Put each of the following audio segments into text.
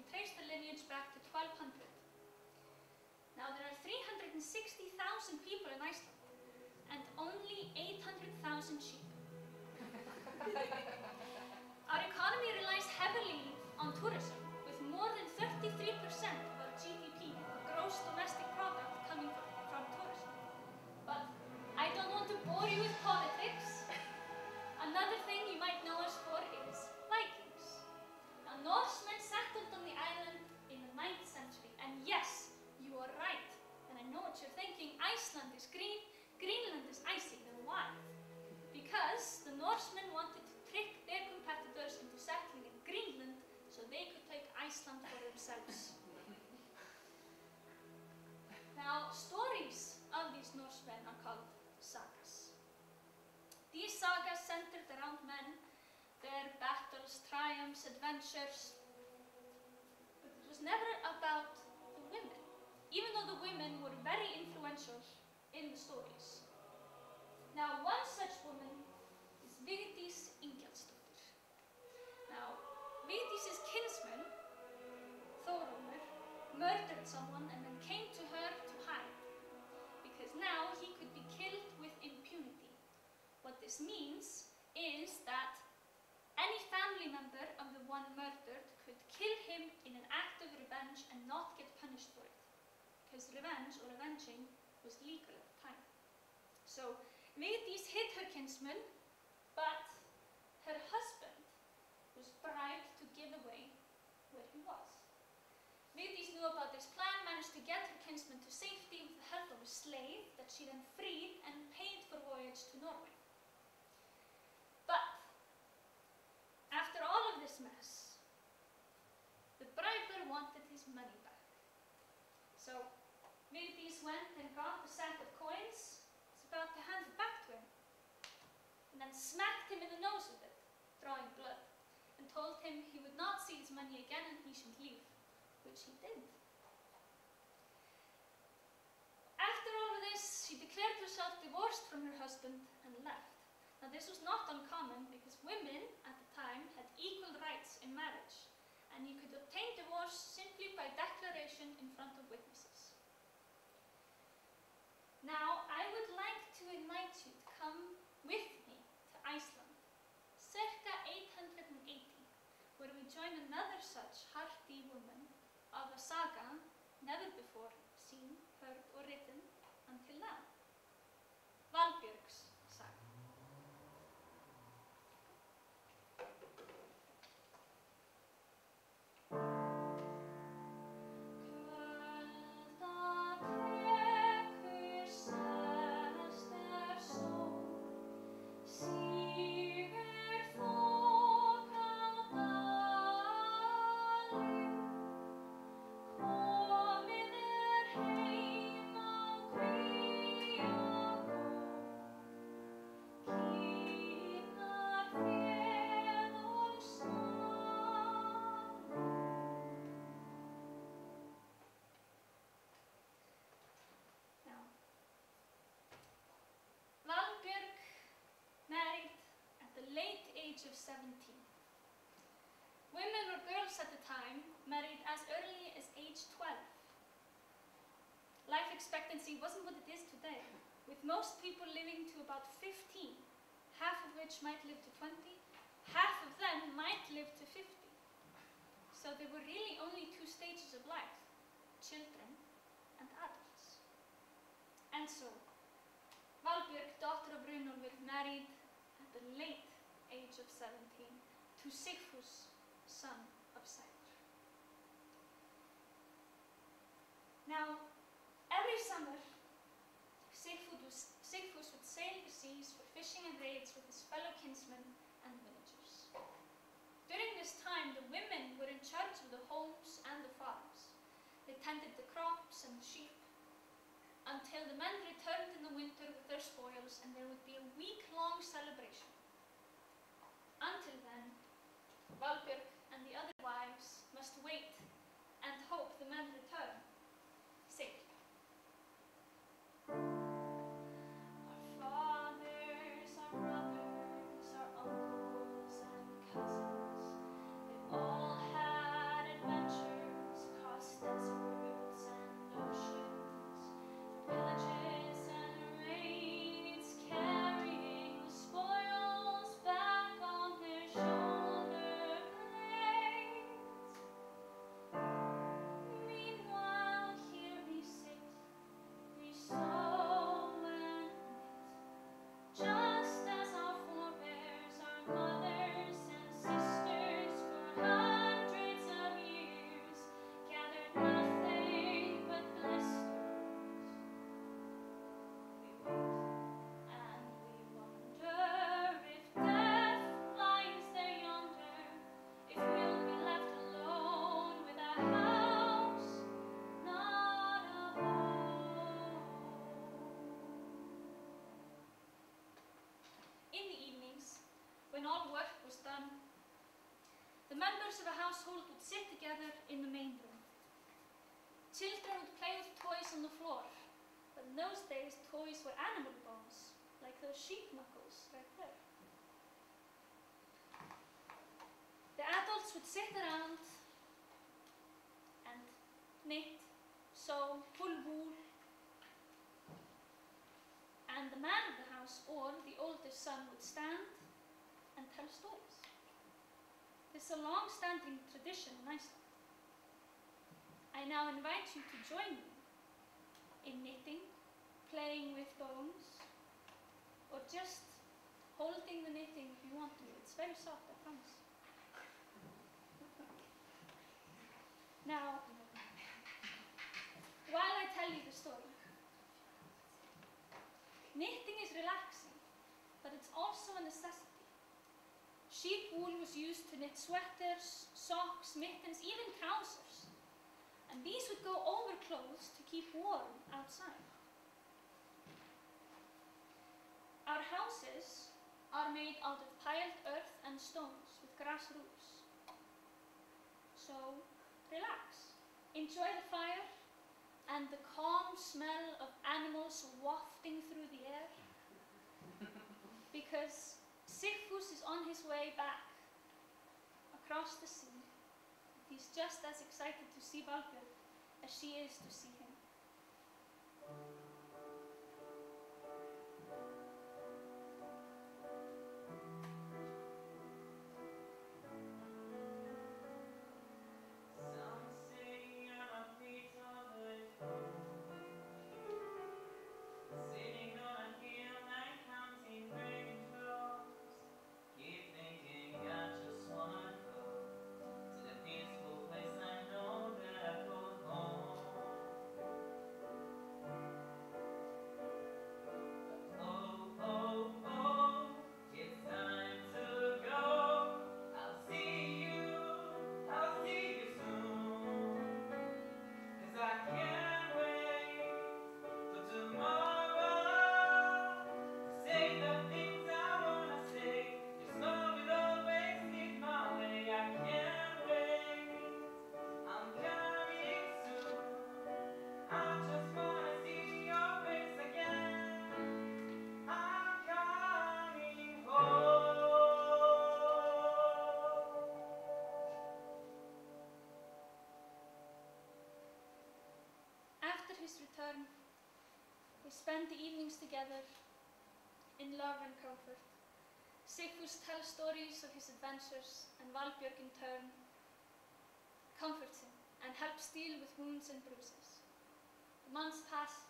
we trace the lineage back to 1200. Now there are 360,000 people in Iceland and only 800,000 sheep. Our economy relies heavily on tourism, with more than 33% of our GDP, gross domestic product, coming from tourism. But I don't want to bore you with politics. Another thing you might know us for is Vikings. Now, Norsemen settled on the island in the 9th century, and yes, you are right. And I know what you're thinking. Iceland is green, Greenland is icy. Then why? Because the Norsemen wanted to trick their competitors into settling in Greenland so they could take Iceland for themselves. Now, stories of these Norsemen are called sagas. These sagas centered around men, their battles, triumphs, adventures. But it was never about the women, even though the women were very influential in the stories. Now, one such woman is Vigdís Ingjaldsdóttir. Now, Vigdís's kinsman, Þórólfur, murdered someone and then came to her to hide, because now he could be killed with impunity. What this means is that any family member of the one murdered could kill him in an act of revenge and not get punished for it, because revenge or avenging was legal at the time. So Vigdís hid her kinsman, but her husband was bribed to give away where he was. Vigdís knew about this plan, managed to get her kinsman to safety with the help of a slave that she then freed and paid for voyage to Norway. But after all of this mess, the briber wanted his money back. So Vigdís went and got the sack of coins, was about to hand it back to him, and then smacked him in the nose with it, drawing blood, and told him he would not see his money again and he should leave, which he did. After all of this, she declared herself divorced from her husband and left. Now, this was not uncommon because women at the time had equal rights in marriage, and you could obtain divorce simply by declaration in front of witnesses. Now, I would like to invite you to come with me to Iceland, circa 880, where we join another such hardy woman of a saga never before seen, heard, or written until now. Valbjörg's saga. Of 17. Women or girls at the time married as early as age 12. Life expectancy wasn't what it is today, with most people living to about 15, half of which might live to 20, half of them might live to 50. So there were really only two stages of life, children and adults. And so, Valbjörg, daughter of Runólfur, married at the late age of 17 to Sigfús, son of Sævar. Now, every summer, Sigfús would sail the seas for fishing and raids with his fellow kinsmen and villagers. During this time, the women were in charge of the homes and the farms. They tended the crops and the sheep, until the men returned in the winter with their spoils, and there would be a week-long celebration. Until then, Valbjörg and the other wives must wait and hope the men return safe. Our fathers, our brothers, our uncles and cousins, they all had adventures when all work was done, the members of a household would sit together in the main room. Children would play with toys on the floor, but in those days toys were animal bones, like those sheep knuckles right there. The adults would sit around and knit, sew, pull wool, and the man of the house, or the oldest son, would stand and tell stories. This is a long-standing tradition in Iceland. I now invite you to join me in knitting, playing with bones, or just holding the knitting if you want to. It's very soft, I promise. Now, while I tell you the story, knitting is relaxing, but it's also a necessity. Sheep wool was used to knit sweaters, socks, mittens, even trousers. And these would go over clothes to keep warm outside. Our houses are made out of piled earth and stones with grass roofs. So, relax. Enjoy the fire and the calm smell of animals wafting through the air. Because Sigfús is on his way back across the sea. He's just as excited to see Valbjörg as she is to see him. His return, they spend the evenings together in love and comfort. Sigfús tells stories of his adventures, and Valbjörg in turn comforts him and helps deal with wounds and bruises. The months pass,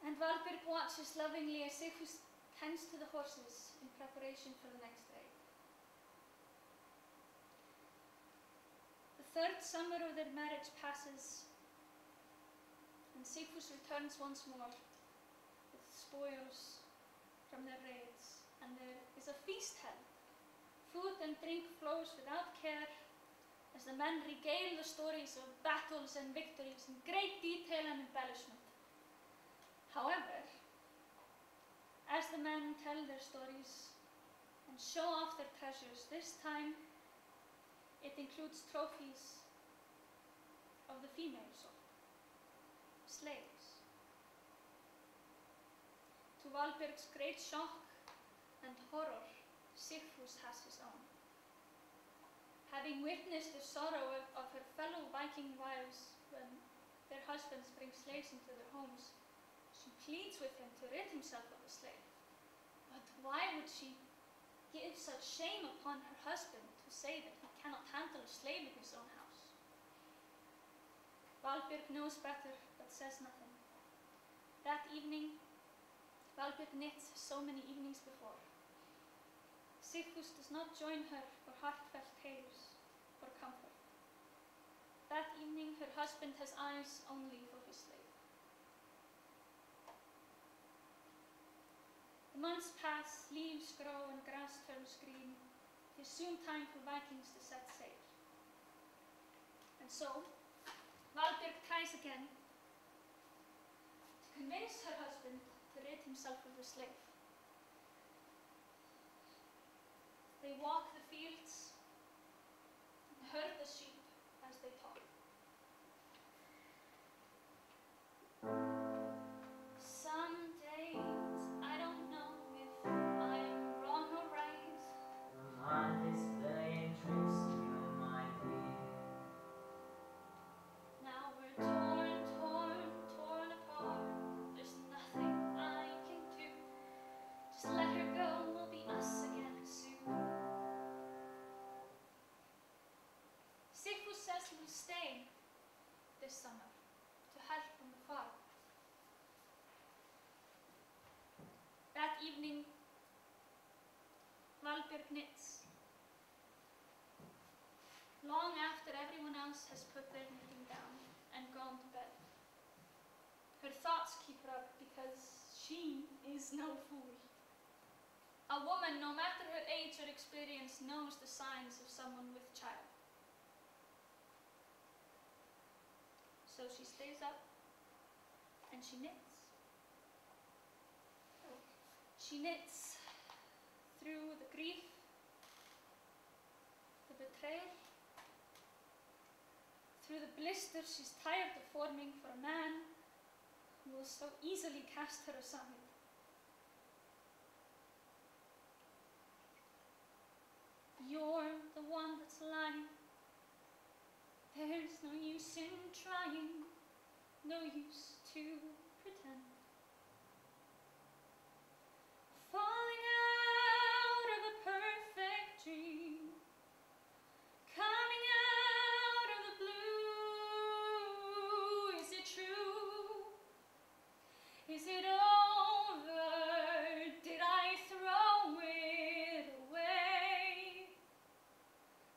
and Valbjörg watches lovingly as Sigfús tends to the horses in preparation for the next raid. The third summer of their marriage passes, and Sigfús returns once more with spoils from their raids, and there is a feast held. Food and drink flows without care as the men regale the stories of battles and victories in great detail and embellishment. However, as the men tell their stories and show off their treasures, this time it includes trophies of the female sort, slaves. To Valbjörg's great shock and horror, Sigfús has his own. Having witnessed the sorrow of her fellow Viking wives when their husbands bring slaves into their homes, she pleads with him to rid himself of the slave. But why would she give such shame upon her husband to say that he cannot handle a slave in his own house? Valbjörg knows better, but says nothing. That evening, Valbjörg knits so many evenings before. Sigfús does not join her for heartfelt tales or comfort. That evening, her husband has eyes only for his slave. The months pass, leaves grow and grass turns green. It is soon time for Vikings to set sail. And so, Valbjörg tries again to convince her husband to rid himself of the slave. this summer to help on the farm. That evening, Valbjörg knits. Long after everyone else has put their knitting down and gone to bed. Her thoughts keep her up because she is no fool. A woman, no matter her age or experience, knows the signs of someone with child. So she stays up and she knits. She knits through the grief, the betrayal, through the blisters she's tired of forming for a man who will so easily cast her aside. You're the one that's lying. There's no use in trying, no use to pretend. Falling out of a perfect dream, coming out of the blue. Is it true? Is it over? Did I throw it away?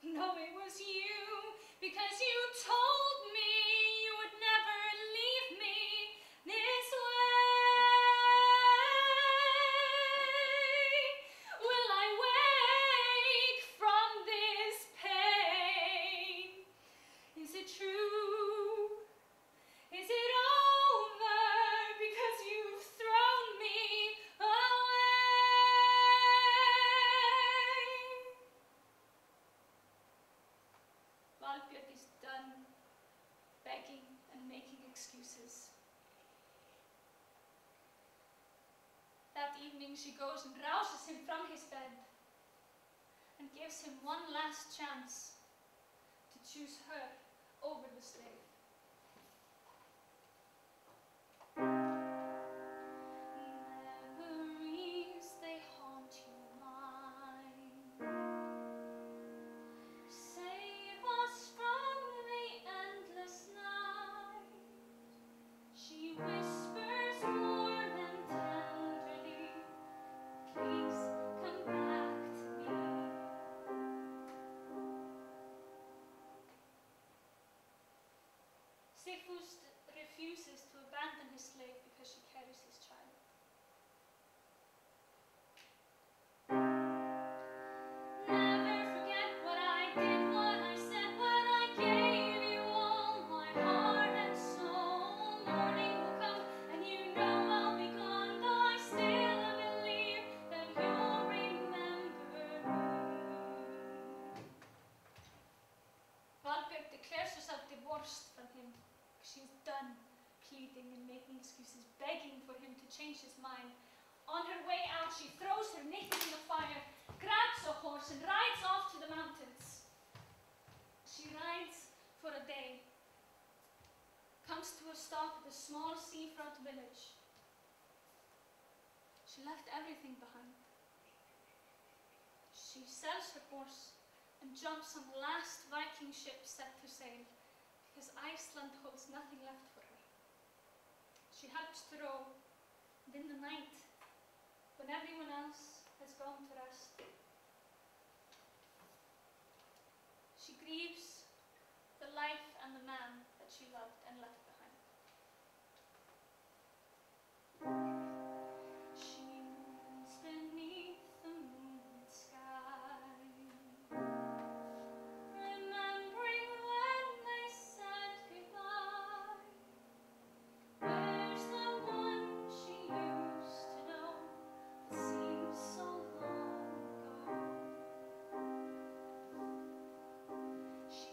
No, it was you, because you told me you would never leave me this way. Will I wake from this pain? Is it true? Is it over because you've thrown me away? Valbjörg is done begging and making excuses. That evening she goes and rouses him from his bed and gives him one last chance to choose her over the slave. Memories, they haunt your mind. Save us from the endless night. She whispers warm and tenderly, please come back to me. Sigfús refuses to abandon his slave because she carries his child. Never forget what I did, what I said, when I gave you all my heart and soul. Morning will come and you know I'll be gone, though I still believe that you'll remember me. Valbjörg declares herself divorced from him. She's done pleading and making excuses, begging for him to change his mind. On her way out, she throws her knitting in the fire, grabs a horse, and rides off to the mountains. She rides for a day, comes to a stop at a small seafront village. She left everything behind. She sells her horse and jumps on the last Viking ship set to sail, because Iceland holds nothing left for her. She helps to row, and in the night, when everyone else has gone to rest, she grieves the life and the man that she loved and left behind. She mourns beneath the moonlit sky, remembering when they said goodbye. Where's the one she used to know that seems so long ago? She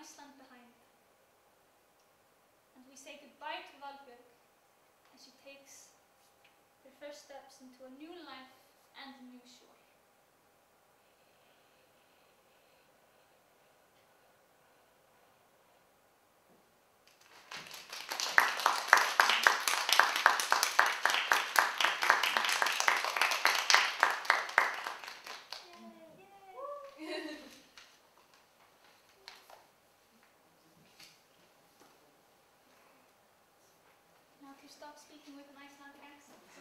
Iceland behind. And we say goodbye to Valbjörg as she takes her first steps into a new life and a new shore. Now if you stop speaking with an Icelandic accent.